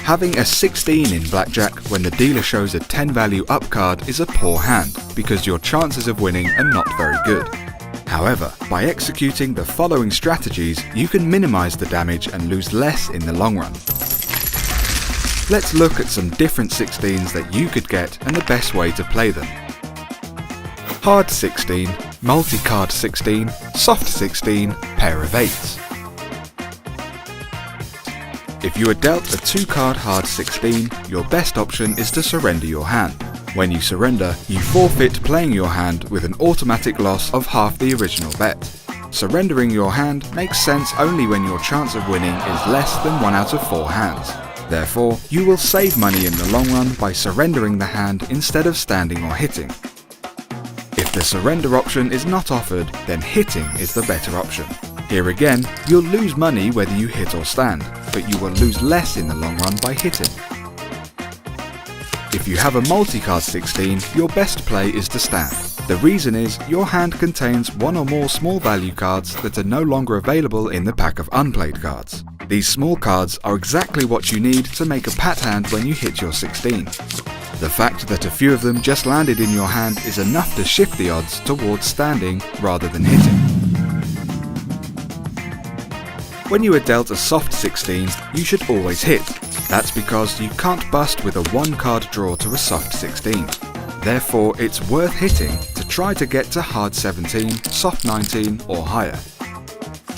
Having a 16 in blackjack when the dealer shows a 10 value up card is a poor hand, because your chances of winning are not very good. However, by executing the following strategies, you can minimize the damage and lose less in the long run. Let's look at some different 16s that you could get and the best way to play them. Hard 16, multi-card 16, soft 16, pair of 8s. If you are dealt a 2-card hard 16, your best option is to surrender your hand. When you surrender, you forfeit playing your hand with an automatic loss of half the original bet. Surrendering your hand makes sense only when your chance of winning is less than 1 out of 4 hands. Therefore, you will save money in the long run by surrendering the hand instead of standing or hitting. If the surrender option is not offered, then hitting is the better option. Here again, you'll lose money whether you hit or stand, but you will lose less in the long run by hitting. If you have a multi-card 16, your best play is to stand. The reason is, your hand contains one or more small value cards that are no longer available in the pack of unplayed cards. These small cards are exactly what you need to make a pat hand when you hit your 16. The fact that a few of them just landed in your hand is enough to shift the odds towards standing rather than hitting. When you are dealt a soft 16, you should always hit. That's because you can't bust with a 1-card draw to a soft 16. Therefore, it's worth hitting to try to get to hard 17, soft 19 or higher.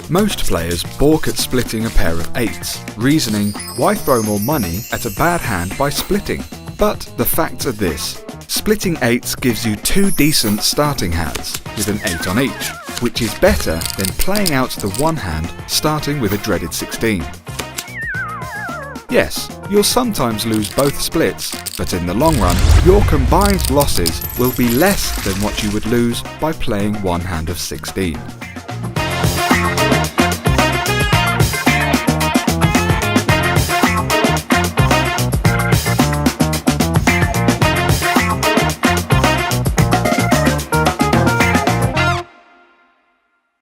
Most players balk at splitting a pair of 8s, reasoning, why throw more money at a bad hand by splitting? But the facts are this: splitting 8s gives you 2 decent starting hands, with an 8 on each, which is better than playing out the one hand starting with a dreaded 16. Yes, you'll sometimes lose both splits, but in the long run, your combined losses will be less than what you would lose by playing one hand of 16.